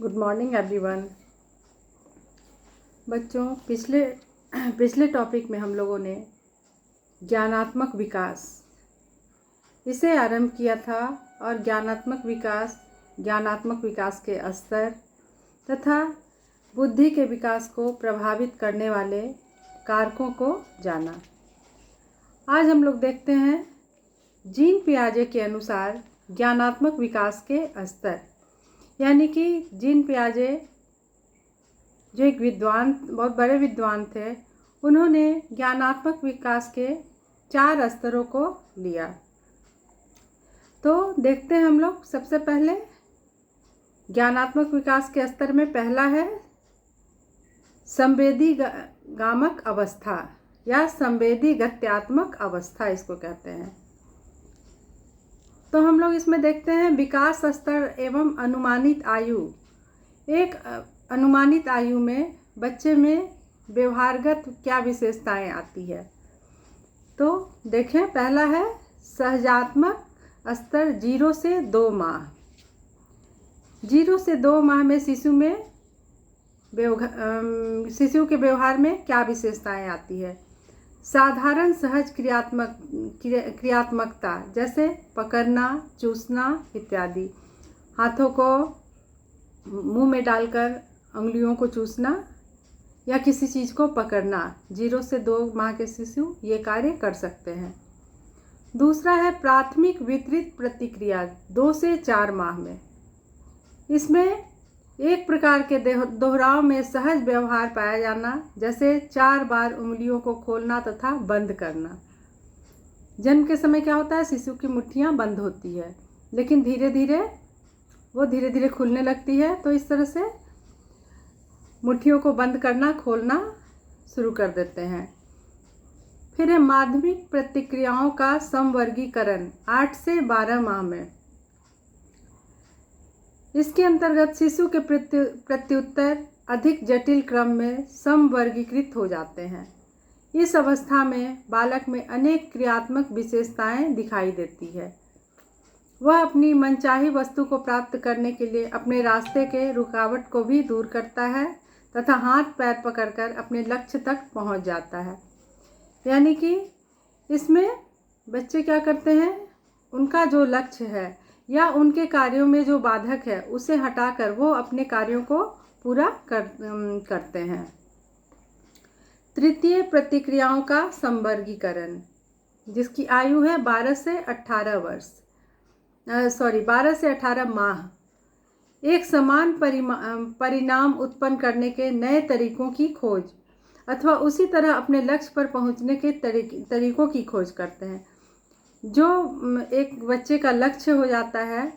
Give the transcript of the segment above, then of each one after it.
Good morning everyone. बच्चों, पिछले topic में हम लोगों ने ज्ञानात्मक विकास इसे आरंभ किया था और ज्ञानात्मक विकास के स्तर तथा बुद्धि के विकास को प्रभावित करने वाले कारकों को जाना। आज हम लोग देखते हैं जीन पियाजे के अनुसार ज्ञानात्मक विकास के स्तर, यानी कि जीन पियाजे जो एक बहुत बड़े विद्वान थे, उन्होंने ज्ञानात्मक विकास के 4 स्तरों को लिया। तो देखते हैं हम लोग। सबसे पहले ज्ञानात्मक विकास के स्तर में पहला है संवेदी गामक अवस्था या संवेदी गत्यात्मक अवस्था, इसको कहते हैं। तो हम लोग इसमें देखते हैं विकास स्तर एवं अनुमानित आयु। एक अनुमानित आयु में बच्चे में व्यवहारगत क्या विशेषताएं आती है। तो देखें, पहला है सहजात्मक स्तर 0 से 2 माह। 0 से 2 माह में शिशु के व्यवहार में क्या विशेषताएं आती है। साधारण सहज क्रियात्मकता, जैसे पकड़ना, चूसना इत्यादि। हाथों को मुंह में डालकर उंगलियों को चूसना या किसी चीज़ को पकड़ना, 0 से 2 माह के शिशु ये कार्य कर सकते हैं। दूसरा है प्राथमिक वितरित प्रतिक्रिया 2 से 4 माह में। इसमें एक प्रकार के दोहराव में सहज व्यवहार पाया जाना, जैसे 4 बार उंगलियों को खोलना तथा बंद करना। जन्म के समय क्या होता है, शिशु की मुट्ठियां बंद होती है, लेकिन धीरे धीरे खुलने लगती है। तो इस तरह से मुट्ठियों को बंद करना, खोलना शुरू कर देते हैं। फिर है माध्यमिक प्रतिक्रियाओं का समवर्गीकरण 8 से 12 माह में। इसके अंतर्गत शिशु के प्रत्युत्तर अधिक जटिल क्रम में समवर्गीकृत हो जाते हैं। इस अवस्था में बालक में अनेक क्रियात्मक विशेषताएं दिखाई देती है। वह अपनी मनचाही वस्तु को प्राप्त करने के लिए अपने रास्ते के रुकावट को भी दूर करता है तथा हाथ पैर पकड़कर अपने लक्ष्य तक पहुंच जाता है। यानी कि इसमें बच्चे क्या करते हैं, उनका जो लक्ष्य है या उनके कार्यों में जो बाधक है उसे हटाकर वो अपने कार्यों को पूरा करते हैं। तृतीय प्रतिक्रियाओं का संवर्गीकरण, जिसकी आयु है 12 से 18 माह। एक समान परिणाम उत्पन्न करने के नए तरीकों की खोज अथवा उसी तरह अपने लक्ष्य पर पहुंचने के तरीकों की खोज करते हैं। जो एक बच्चे का लक्ष्य हो जाता है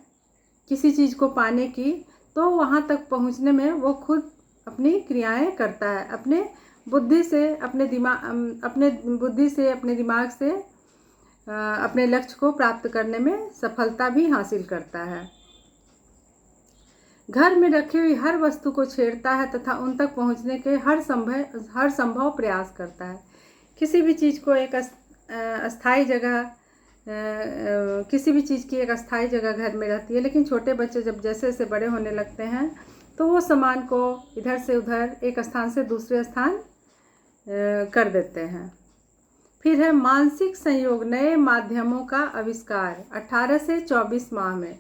किसी चीज़ को पाने की, तो वहाँ तक पहुँचने में वो खुद अपनी क्रियाएं करता है, अपने बुद्धि से, अपने दिमाग से अपने लक्ष्य को प्राप्त करने में सफलता भी हासिल करता है। घर में रखी हुई हर वस्तु को छेड़ता है तथा उन तक पहुँचने के हर संभव प्रयास करता है। किसी भी चीज़ को एक अस्थायी जगह किसी भी चीज़ की एक अस्थायी जगह घर में रहती है, लेकिन छोटे बच्चे जब जैसे जैसे बड़े होने लगते हैं तो वो सामान को इधर से उधर, एक स्थान से दूसरे स्थान कर देते हैं। फिर है मानसिक संयोग, नए माध्यमों का आविष्कार 18 से 24 माह में।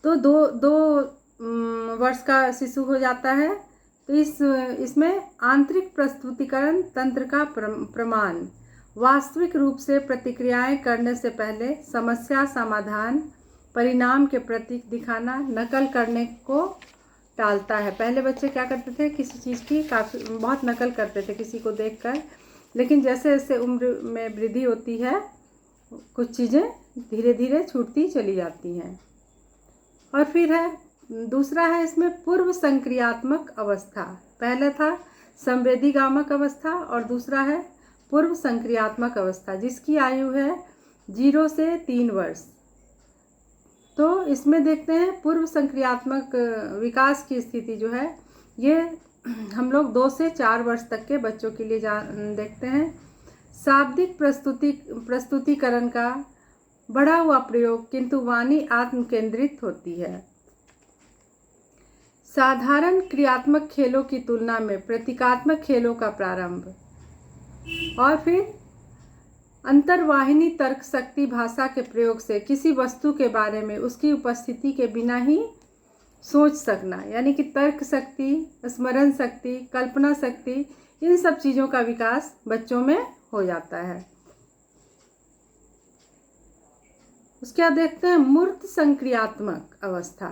तो दो वर्ष का शिशु हो जाता है। तो इसमें आंतरिक प्रस्तुतिकरण तंत्र का प्रमाण, वास्तविक रूप से प्रतिक्रियाएं करने से पहले समस्या समाधान, परिणाम के प्रतीक दिखाना, नकल करने को टालता है। पहले बच्चे क्या करते थे, किसी चीज़ की बहुत नकल करते थे किसी को देखकर, लेकिन जैसे जैसे उम्र में वृद्धि होती है कुछ चीज़ें धीरे धीरे छूटती चली जाती हैं। और फिर है दूसरा है इसमें पूर्व संक्रियात्मक अवस्था। पहला था संवेदीगामक अवस्था और दूसरा है पूर्व संक्रियात्मक अवस्था, जिसकी आयु है 0 से 3 वर्ष। तो इसमें देखते हैं पूर्व संक्रियात्मक विकास की स्थिति जो है, ये हम लोग 2 से 4 वर्ष तक के बच्चों के लिए देखते हैं। शाब्दिक प्रस्तुतिकरण का बढ़ा हुआ प्रयोग, किंतु वाणी आत्म केंद्रित होती है। साधारण क्रियात्मक खेलों की तुलना में प्रतीकात्मक खेलों का प्रारंभ। और फिर अंतर्वाहिनी तर्क शक्ति भाषा के प्रयोग से किसी वस्तु के बारे में उसकी उपस्थिति के बिना ही सोच सकना, यानी कि तर्क शक्ति, स्मरण शक्ति, कल्पना शक्ति, इन सब चीज़ों का विकास बच्चों में हो जाता है। उसके बाद देखते हैं मूर्त संक्रियात्मक अवस्था।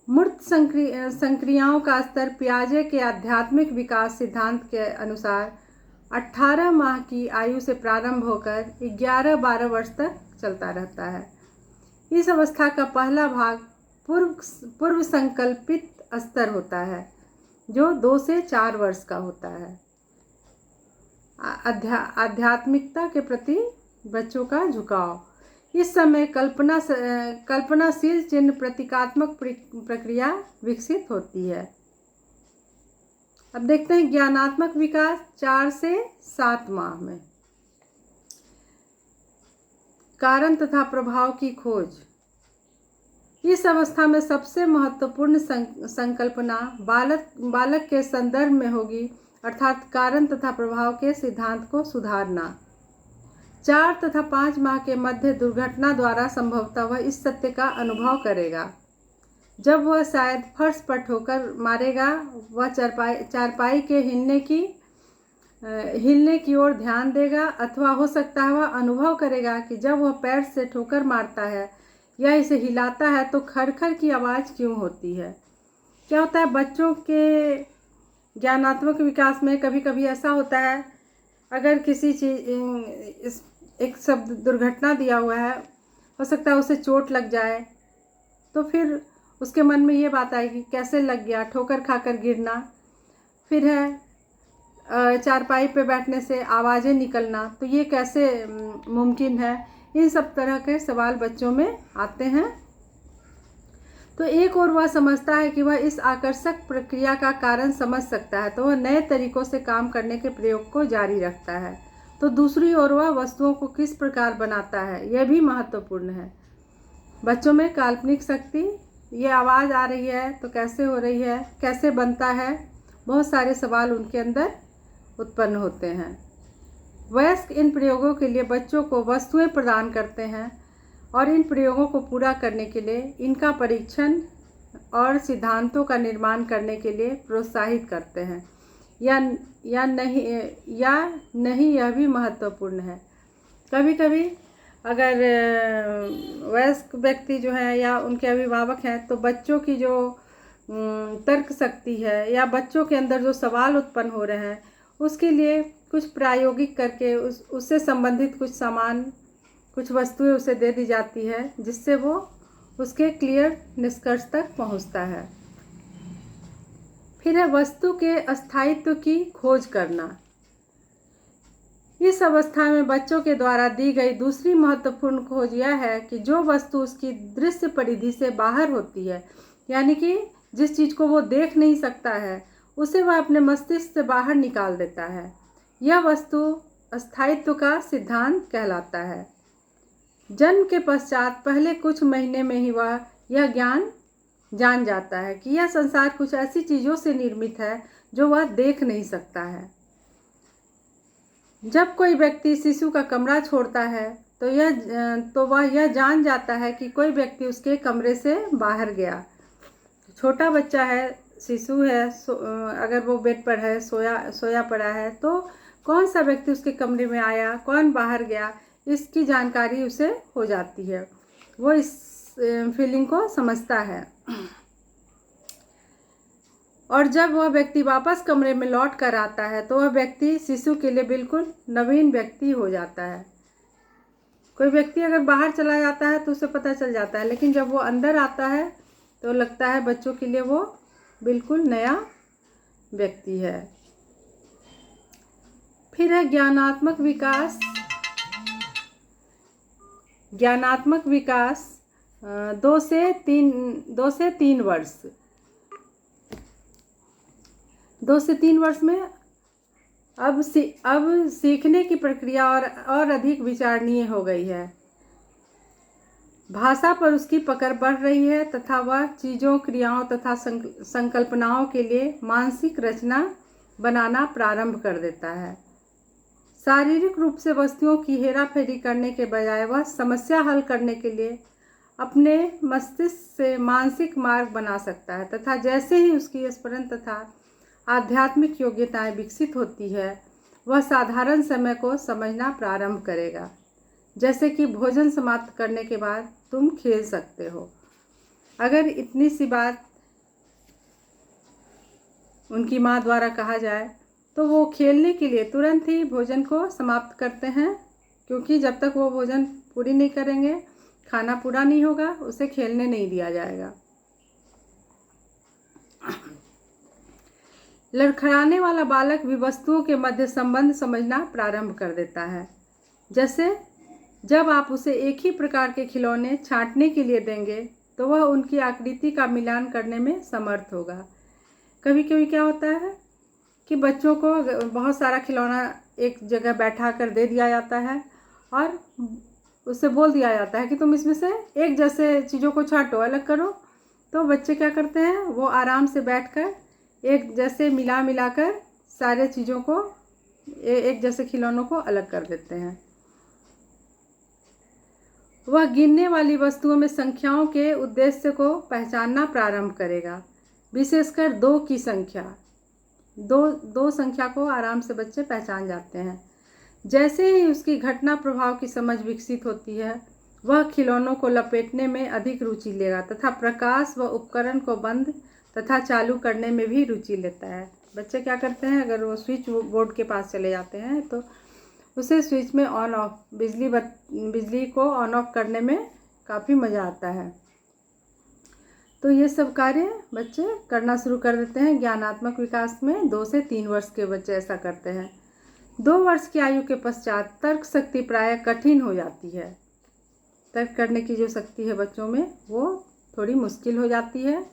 मूर्त संक्रियाओं का स्तर पियाजे के आध्यात्मिक विकास सिद्धांत के अनुसार 18 माह की आयु से प्रारंभ होकर 11-12 वर्ष तक चलता रहता है। इस अवस्था का पहला भाग पूर्व संकल्पित स्तर होता है, जो 2 से 4 वर्ष का होता है। आध्यात्मिकता के प्रति बच्चों का झुकाव। इस समय कल्पनाशील चिन्ह प्रतीकात्मक प्रक्रिया विकसित होती है। अब देखते हैं ज्ञानात्मक विकास 4 से 7 माह में। कारण तथा प्रभाव की खोज। इस अवस्था में सबसे महत्वपूर्ण संकल्पना बालक के संदर्भ में होगी, अर्थात कारण तथा प्रभाव के सिद्धांत को सुधारना। 4 तथा 5 माह के मध्य दुर्घटना द्वारा संभवतः वह इस सत्य का अनुभव करेगा। जब वह शायद फर्श पर ठोकर मारेगा, वह चारपाई के हिलने की ओर ध्यान देगा, अथवा हो सकता है वह अनुभव करेगा कि जब वह पैर से ठोकर मारता है या इसे हिलाता है तो खड़खड़ की आवाज़ क्यों होती है। क्या होता है, बच्चों के ज्ञानात्मक विकास में कभी कभी ऐसा होता है, अगर किसी चीज़ एक शब्द दुर्घटना दिया हुआ है, हो सकता है उसे चोट लग जाए, तो फिर उसके मन में ये बात आएगी कैसे लग गया, ठोकर खाकर गिरना, फिर है चारपाई पे बैठने से आवाज़ें निकलना, तो ये कैसे मुमकिन है। इन सब तरह के सवाल बच्चों में आते हैं। तो एक और वह समझता है कि वह इस आकर्षक प्रक्रिया का कारण समझ सकता है, तो वह नए तरीकों से काम करने के प्रयोग को जारी रखता है। तो दूसरी ओर वह वस्तुओं को किस प्रकार बनाता है, यह भी महत्वपूर्ण है। बच्चों में काल्पनिक शक्ति, ये आवाज़ आ रही है तो कैसे हो रही है, कैसे बनता है, बहुत सारे सवाल उनके अंदर उत्पन्न होते हैं। वयस्क इन प्रयोगों के लिए बच्चों को वस्तुएं प्रदान करते हैं और इन प्रयोगों को पूरा करने के लिए इनका परीक्षण और सिद्धांतों का निर्माण करने के लिए प्रोत्साहित करते हैं, या नहीं यह भी महत्वपूर्ण है। कभी कभी अगर वयस्क व्यक्ति जो है या उनके अभिभावक हैं, तो बच्चों की जो तर्क शक्ति है या बच्चों के अंदर जो सवाल उत्पन्न हो रहे हैं, उसके लिए कुछ प्रायोगिक करके उससे संबंधित कुछ सामान, कुछ वस्तुएं उसे दे दी जाती है, जिससे वो उसके क्लियर निष्कर्ष तक पहुंचता है। फिर है वस्तु के अस्थायित्व की खोज करना। इस अवस्था में बच्चों के द्वारा दी गई दूसरी महत्वपूर्ण खोज यह है कि जो वस्तु उसकी दृश्य परिधि से बाहर होती है, यानी कि जिस चीज़ को वो देख नहीं सकता है, उसे वह अपने मस्तिष्क से बाहर निकाल देता है। यह वस्तु अस्थायित्व का सिद्धांत कहलाता है। जन्म के पश्चात पहले कुछ महीने में ही वह यह ज्ञान जान जाता है कि यह संसार कुछ ऐसी चीज़ों से निर्मित है जो वह देख नहीं सकता है। जब कोई व्यक्ति शिशु का कमरा छोड़ता है तो वह यह जान जाता है कि कोई व्यक्ति उसके कमरे से बाहर गया। छोटा बच्चा है, शिशु है, अगर वो बेड पर है, सोया पड़ा है, तो कौन सा व्यक्ति उसके कमरे में आया, कौन बाहर गया, इसकी जानकारी उसे हो जाती है। वो इस फीलिंग को समझता है। और जब वह व्यक्ति वापस कमरे में लौट कर आता है तो वह व्यक्ति शिशु के लिए बिल्कुल नवीन व्यक्ति हो जाता है। कोई व्यक्ति अगर बाहर चला जाता है तो उसे पता चल जाता है, लेकिन जब वो अंदर आता है तो लगता है बच्चों के लिए वो बिल्कुल नया व्यक्ति है। फिर है ज्ञानात्मक विकास। 2 से 3 वर्ष। 2 से 3 वर्ष में अब सीखने की प्रक्रिया और अधिक विचारणीय हो गई है। भाषा पर उसकी पकड़ बढ़ रही है तथा वह चीज़ों, क्रियाओं तथा संकल्पनाओं के लिए मानसिक रचना बनाना प्रारंभ कर देता है। शारीरिक रूप से वस्तुओं की हेराफेरी करने के बजाय वह समस्या हल करने के लिए अपने मस्तिष्क से मानसिक मार्ग बना सकता है तथा जैसे ही उसकी स्मरण तथा आध्यात्मिक योग्यताएं विकसित होती है, वह साधारण समय को समझना प्रारंभ करेगा। जैसे कि भोजन समाप्त करने के बाद तुम खेल सकते हो। अगर इतनी सी बात उनकी माँ द्वारा कहा जाए तो वो खेलने के लिए तुरंत ही भोजन को समाप्त करते हैं, क्योंकि जब तक वो भोजन पूरी नहीं करेंगे, खाना पूरा नहीं होगा, उसे खेलने नहीं दिया जाएगा। लड़खड़ाने वाला बालक भी वस्तुओं के मध्य संबंध समझना प्रारंभ कर देता है। जैसे जब आप उसे एक ही प्रकार के खिलौने छांटने के लिए देंगे तो वह उनकी आकृति का मिलान करने में समर्थ होगा। कभी कभी क्या होता है कि बच्चों को बहुत सारा खिलौना एक जगह बैठा कर दे दिया जाता है और उससे बोल दिया जाता है कि तुम इसमें से एक जैसे चीज़ों को छांटो, अलग करो। तो बच्चे क्या करते हैं, वो आराम से बैठकर एक जैसे मिला कर सारे चीज़ों को, एक जैसे खिलौनों को अलग कर देते हैं। वह गिनने वाली वस्तुओं में संख्याओं के उद्देश्य को पहचानना प्रारंभ करेगा, विशेषकर 2 की संख्या। दो संख्या को आराम से बच्चे पहचान जाते हैं। जैसे ही उसकी घटना प्रभाव की समझ विकसित होती है, वह खिलौनों को लपेटने में अधिक रुचि लेगा तथा प्रकाश व उपकरण को बंद तथा चालू करने में भी रुचि लेता है। बच्चे क्या करते हैं, अगर वो स्विच बोर्ड के पास चले जाते हैं तो उसे स्विच में ऑन ऑफ, बिजली को ऑन ऑफ करने में काफ़ी मज़ा आता है। तो ये सब कार्य बच्चे करना शुरू कर देते हैं। ज्ञानात्मक विकास में 2 से 3 वर्ष के बच्चे ऐसा करते हैं। 2 वर्ष की आयु के पश्चात तर्क शक्ति प्रायः कठिन हो जाती है। तर्क करने की जो शक्ति है बच्चों में, वो थोड़ी मुश्किल हो जाती है।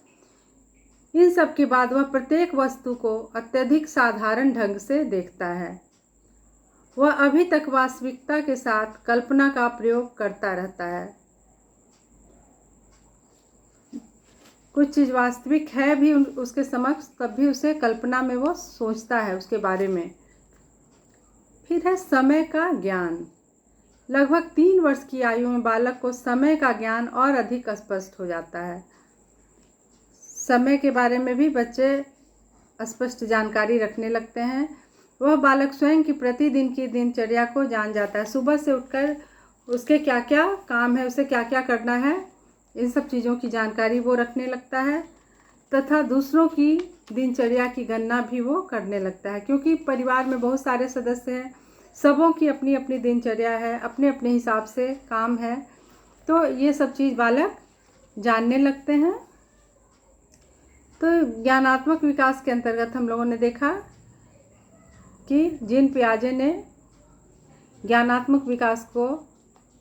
इन सब के बाद वह प्रत्येक वस्तु को अत्यधिक साधारण ढंग से देखता है। वह अभी तक वास्तविकता के साथ कल्पना का प्रयोग करता रहता है। कुछ चीज़ वास्तविक है भी उसके समक्ष, तब भी उसे कल्पना में वो सोचता है उसके बारे में। फिर है समय का ज्ञान। लगभग 3 वर्ष की आयु में बालक को समय का ज्ञान और अधिक स्पष्ट हो जाता है। समय के बारे में भी बच्चे स्पष्ट जानकारी रखने लगते हैं। वह बालक स्वयं की प्रतिदिन की दिनचर्या को जान जाता है। सुबह से उठकर उसके क्या क्या काम है, उसे क्या क्या करना है, इन सब चीज़ों की जानकारी वो रखने लगता है तथा दूसरों की दिनचर्या की गणना भी वो करने लगता है। क्योंकि परिवार में बहुत सारे सदस्य हैं, सबों की अपनी अपनी दिनचर्या है, अपने अपने हिसाब से काम है, तो ये सब चीज़ बालक जानने लगते हैं। तो ज्ञानात्मक विकास के अंतर्गत हम लोगों ने देखा कि जीन पियाजे ने ज्ञानात्मक विकास को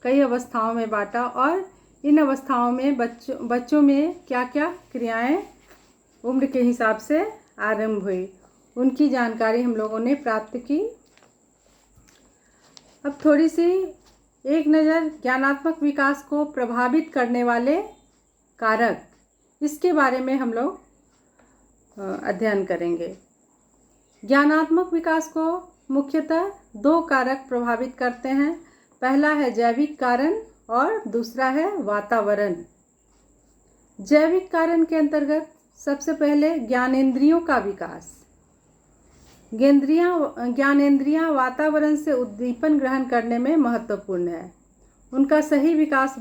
कई अवस्थाओं में बांटा और इन अवस्थाओं में बच्चों में क्या क्या क्रियाएं उम्र के हिसाब से आरंभ हुई, उनकी जानकारी हम लोगों ने प्राप्त की। अब थोड़ी सी एक नज़र ज्ञानात्मक विकास को प्रभावित करने वाले कारक, इसके बारे में हम लोग अध्ययन करेंगे। ज्ञानात्मक विकास को मुख्यतः 2 कारक प्रभावित करते हैं। पहला है जैविक कारण और दूसरा है वातावरण। जैविक कारण के अंतर्गत सबसे पहले ज्ञानेंद्रियों का विकास। ज्ञानेंद्रियां वातावरण से उद्दीपन ग्रहण करने में महत्वपूर्ण है। उनका सही विकास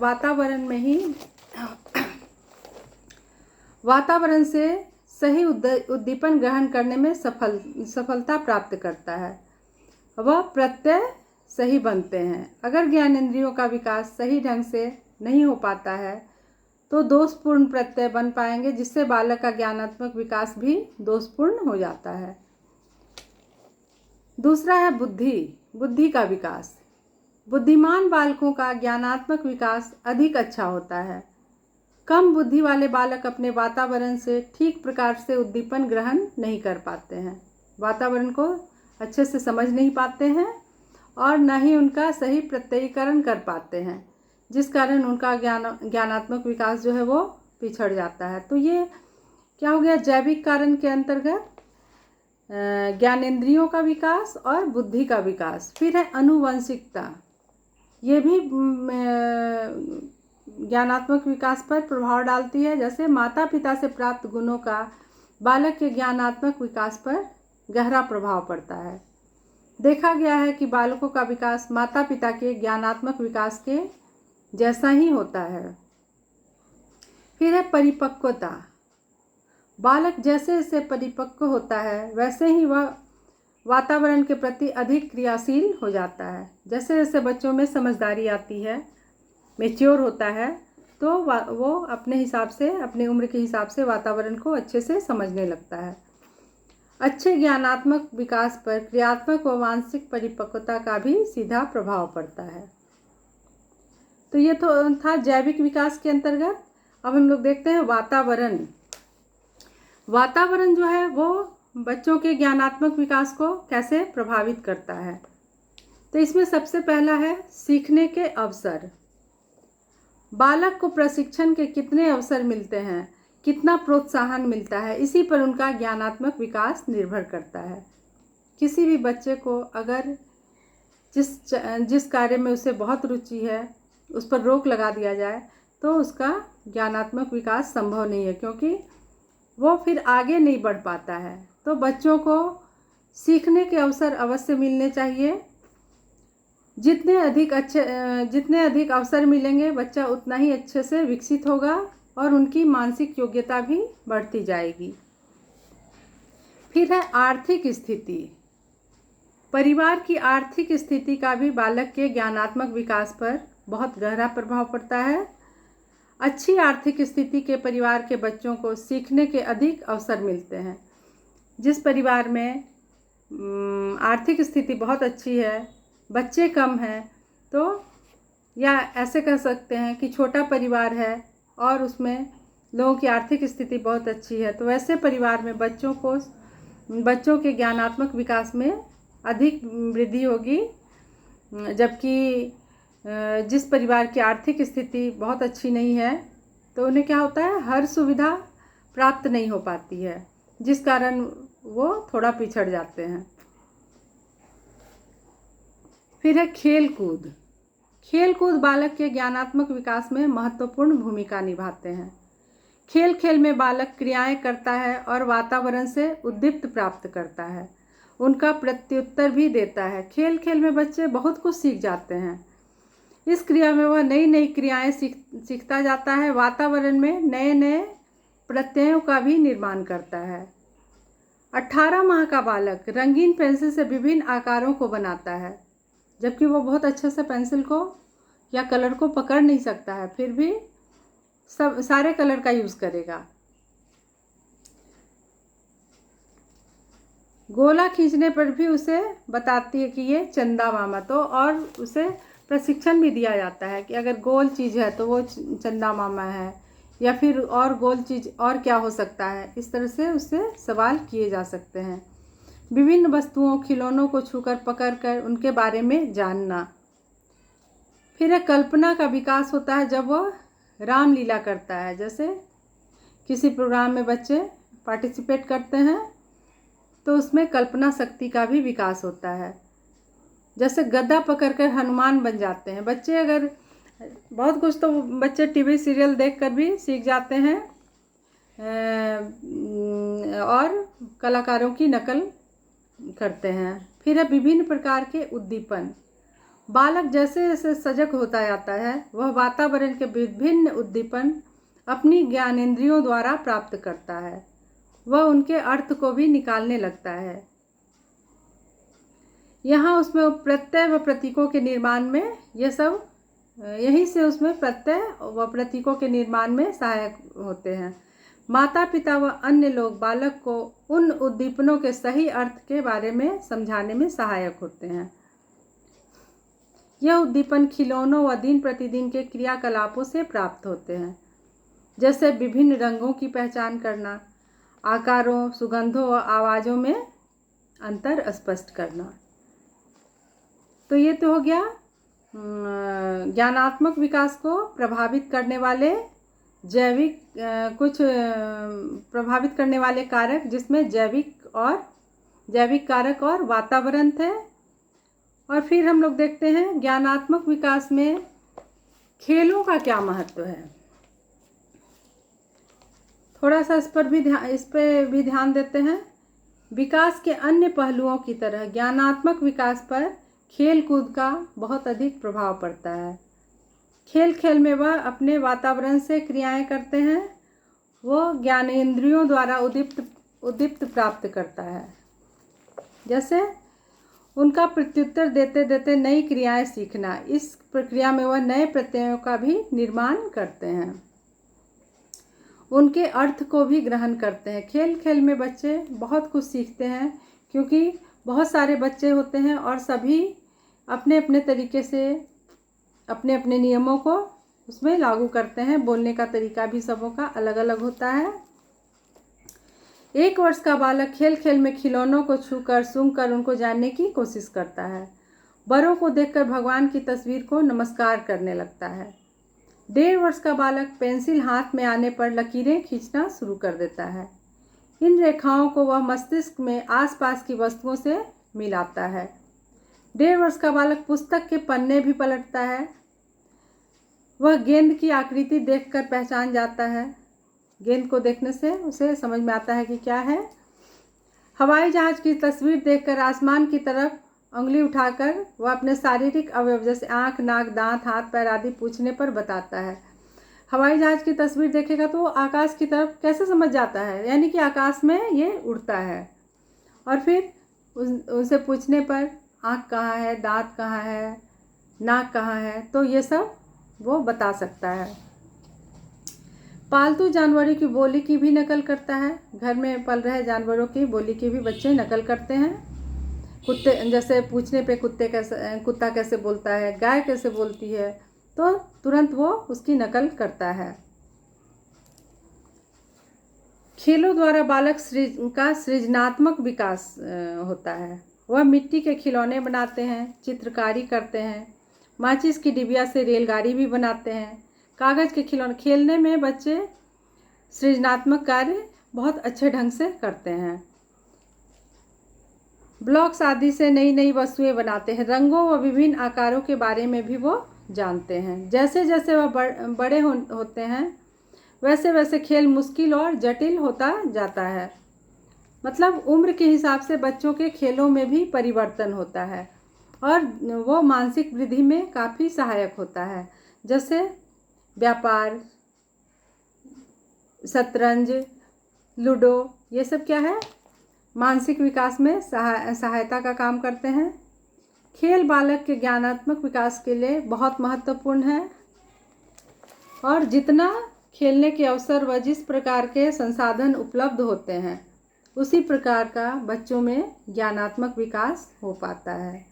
वातावरण से सही उद्दीपन ग्रहण करने में सफलता प्राप्त करता है। वह प्रत्यय सही बनते हैं। अगर ज्ञानेंद्रियों का विकास सही ढंग से नहीं हो पाता है तो दोषपूर्ण प्रत्यय बन पाएंगे, जिससे बालक का ज्ञानात्मक विकास भी दोषपूर्ण हो जाता है। दूसरा है बुद्धि का विकास। बुद्धिमान बालकों का ज्ञानात्मक विकास अधिक अच्छा होता है। कम बुद्धि वाले बालक अपने वातावरण से ठीक प्रकार से उद्दीपन ग्रहण नहीं कर पाते हैं, वातावरण को अच्छे से समझ नहीं पाते हैं और न ही उनका सही प्रत्ययीकरण कर पाते हैं, जिस कारण उनका ज्ञानात्मक विकास जो है वो पिछड़ जाता है। तो ये क्या हो गया, जैविक कारण के अंतर्गत ज्ञानेंद्रियों का विकास और बुद्धि का विकास। फिर है अनुवंशिकता, ये भी ज्ञानात्मक विकास पर प्रभाव डालती है। जैसे माता पिता से प्राप्त गुणों का बालक के ज्ञानात्मक विकास पर गहरा प्रभाव पड़ता है। देखा गया है कि बालकों का विकास माता पिता के ज्ञानात्मक विकास के जैसा ही होता है। फिर है परिपक्वता, बालक जैसे जैसे परिपक्व होता है वैसे ही वह वातावरण के प्रति अधिक क्रियाशील हो जाता है। जैसे जैसे बच्चों में समझदारी आती है, मैच्योर होता है, तो वो अपने हिसाब से, अपनी उम्र के हिसाब से वातावरण को अच्छे से समझने लगता है। अच्छे ज्ञानात्मक विकास पर क्रियात्मक व मानसिक परिपक्वता का भी सीधा प्रभाव पड़ता है। तो ये तो था जैविक विकास के अंतर्गत। अब हम लोग देखते हैं वातावरण। वातावरण जो है वो बच्चों के ज्ञानात्मक विकास को कैसे प्रभावित करता है। तो इसमें सबसे पहला है सीखने के अवसर। बालक को प्रशिक्षण के कितने अवसर मिलते हैं, कितना प्रोत्साहन मिलता है, इसी पर उनका ज्ञानात्मक विकास निर्भर करता है। किसी भी बच्चे को अगर जिस कार्य में उसे बहुत रुचि है उस पर रोक लगा दिया जाए तो उसका ज्ञानात्मक विकास संभव नहीं है, क्योंकि वो फिर आगे नहीं बढ़ पाता है। तो बच्चों को सीखने के अवसर अवश्य मिलने चाहिए। जितने अधिक अवसर मिलेंगे बच्चा उतना ही अच्छे से विकसित होगा और उनकी मानसिक योग्यता भी बढ़ती जाएगी। फिर है आर्थिक स्थिति। परिवार की आर्थिक स्थिति का भी बालक के ज्ञानात्मक विकास पर बहुत गहरा प्रभाव पड़ता है। अच्छी आर्थिक स्थिति के परिवार के बच्चों को सीखने के अधिक अवसर मिलते हैं। जिस परिवार में आर्थिक स्थिति बहुत अच्छी है, बच्चे कम हैं, तो या ऐसे कह सकते हैं कि छोटा परिवार है और उसमें लोगों की आर्थिक स्थिति बहुत अच्छी है, तो वैसे परिवार में बच्चों के ज्ञानात्मक विकास में अधिक वृद्धि होगी। जबकि जिस परिवार की आर्थिक स्थिति बहुत अच्छी नहीं है तो उन्हें क्या होता है, हर सुविधा प्राप्त नहीं हो पाती है, जिस कारण वो थोड़ा पिछड़ जाते हैं। फिर है खेल कूद। खेल कूद बालक के ज्ञानात्मक विकास में महत्वपूर्ण भूमिका निभाते हैं। खेल खेल में बालक क्रियाएं करता है और वातावरण से उद्दीप्त प्राप्त करता है, उनका प्रत्युत्तर भी देता है। खेल खेल में बच्चे बहुत कुछ सीख जाते हैं। इस क्रिया में वह नई नई क्रियाएं सीखता जाता है, वातावरण में नए नए प्रत्ययों का भी निर्माण करता है। 18 माह का बालक रंगीन पेंसिल से विभिन्न आकारों को बनाता है, जबकि वो बहुत अच्छे से पेंसिल को या कलर को पकड़ नहीं सकता है, फिर भी सारे कलर का यूज़ करेगा। गोला खींचने पर भी उसे बताती है कि ये चंदा मामा, तो और उसे प्रशिक्षण भी दिया जाता है कि अगर गोल चीज़ है तो वो चंदा मामा है, या फिर और गोल चीज़ और क्या हो सकता है। इस तरह से उससे सवाल किए जा सकते हैं। विभिन्न वस्तुओं, खिलौनों को छूकर पकड़कर उनके बारे में जानना। फिर एक कल्पना का विकास होता है जब वह रामलीला करता है। जैसे किसी प्रोग्राम में बच्चे पार्टिसिपेट करते हैं तो उसमें कल्पना शक्ति का भी विकास होता है। जैसे गदा पकड़कर हनुमान बन जाते हैं बच्चे। अगर बहुत कुछ तो बच्चे टीवी सीरियल देखकर भी सीख जाते हैं और कलाकारों की नकल करते हैं। फिर है विभिन्न प्रकार के उद्दीपन। बालक जैसे जैसे सजग होता जाता है वह वातावरण के विभिन्न उद्दीपन अपनी ज्ञानेंद्रियों द्वारा प्राप्त करता है, वह उनके अर्थ को भी निकालने लगता है। यहाँ उसमें प्रत्यय व प्रतीकों के निर्माण में यहीं से उसमें प्रत्यय व प्रतीकों के निर्माण में सहायक होते हैं। माता पिता व अन्य लोग बालक को उन उद्दीपनों के सही अर्थ के बारे में समझाने में सहायक होते हैं। यह उद्दीपन खिलौनों व दिन प्रतिदिन के क्रियाकलापों से प्राप्त होते हैं, जैसे विभिन्न रंगों की पहचान करना, आकारों, सुगंधों व आवाज़ों में अंतर स्पष्ट करना। तो ये तो हो गया ज्ञानात्मक विकास को प्रभावित करने वाले जैविक कुछ प्रभावित करने वाले कारक, जिसमें जैविक कारक और वातावरण थे। और फिर हम लोग देखते हैं ज्ञानात्मक विकास में खेलों का क्या महत्व है। थोड़ा सा इस पे भी ध्यान देते हैं। विकास के अन्य पहलुओं की तरह ज्ञानात्मक विकास पर खेल कूद का बहुत अधिक प्रभाव पड़ता है। खेल खेल में वह अपने वातावरण से क्रियाएं करते हैं। वो ज्ञानेंद्रियों द्वारा उद्दीप्त प्राप्त करता है। जैसे उनका प्रत्युत्तर देते देते नई क्रियाएं सीखना। इस प्रक्रिया में वह नए प्रत्ययों का भी निर्माण करते हैं, उनके अर्थ को भी ग्रहण करते हैं। खेल खेल में बच्चे बहुत कुछ सीखते हैं, क्योंकि बहुत सारे बच्चे होते हैं और सभी अपने अपने तरीके से अपने अपने नियमों को उसमें लागू करते हैं। बोलने का तरीका भी सबों का अलग अलग होता है। 1 वर्ष का बालक खेल खेल में खिलौनों को छूकर सूंघकर उनको जानने की कोशिश करता है। बड़ों को देखकर भगवान की तस्वीर को नमस्कार करने लगता है। 1.5 वर्ष का बालक पेंसिल हाथ में आने पर लकीरें खींचना शुरू कर देता है। इन रेखाओं को वह मस्तिष्क में आसपास की वस्तुओं से मिलाता है। 1.5 वर्ष का बालक पुस्तक के पन्ने भी पलटता है। वह गेंद की आकृति देखकर पहचान जाता है। गेंद को देखने से उसे समझ में आता है कि क्या है। हवाई जहाज की तस्वीर देखकर आसमान की तरफ उंगली उठाकर वह अपने शारीरिक अवयव जैसे आँख, नाक, दांत, हाथ, पैर आदि पूछने पर बताता है। हवाई जहाज की तस्वीर देखेगा तो आकाश की तरफ कैसे समझ जाता है, यानी कि आकाश में ये उड़ता है। और फिर उनसे पूछने पर आँख कहाँ है, दांत कहाँ है, नाक कहाँ है, तो ये सब वो बता सकता है। पालतू जानवरों की बोली की भी नकल करता है। घर में पल रहे जानवरों की बोली की भी बच्चे नकल करते हैं। कुत्ते जैसे पूछने पे कुत्ता कैसे बोलता है, गाय कैसे बोलती है, तो तुरंत वो उसकी नकल करता है। खेलों द्वारा बालक का सृजनात्मक विकास होता है। वह मिट्टी के खिलौने बनाते हैं, चित्रकारी करते हैं, माचिस की डिबिया से रेलगाड़ी भी बनाते हैं, कागज़ के खिलौने। खेलने में बच्चे सृजनात्मक कार्य बहुत अच्छे ढंग से करते हैं। ब्लॉक्स आदि से नई नई वस्तुएं बनाते हैं। रंगों व विभिन्न आकारों के बारे में भी वो जानते हैं। जैसे जैसे वह बड़े होते हैं वैसे वैसे खेल मुश्किल और जटिल होता जाता है। मतलब उम्र के हिसाब से बच्चों के खेलों में भी परिवर्तन होता है और वो मानसिक वृद्धि में काफ़ी सहायक होता है। जैसे व्यापार, शतरंज, लूडो, ये सब क्या है, मानसिक विकास में सहायता का काम करते हैं। खेल बालक के ज्ञानात्मक विकास के लिए बहुत महत्वपूर्ण है और जितना खेलने के अवसर व जिस प्रकार के संसाधन उपलब्ध होते हैं उसी प्रकार का बच्चों में ज्ञानात्मक विकास हो पाता है।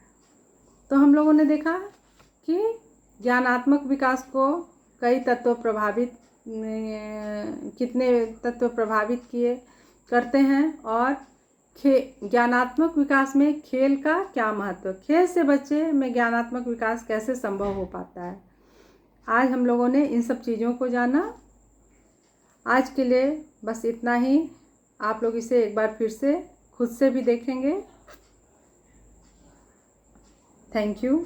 तो हम लोगों ने देखा कि ज्ञानात्मक विकास को कई तत्व कितने तत्व प्रभावित करते हैं और ज्ञानात्मक विकास में खेल का क्या महत्व, खेल से बच्चे में ज्ञानात्मक विकास कैसे संभव हो पाता है। आज हम लोगों ने इन सब चीज़ों को जाना। आज के लिए बस इतना ही। आप लोग इसे एक बार फिर से खुद से भी देखेंगे। Thank you.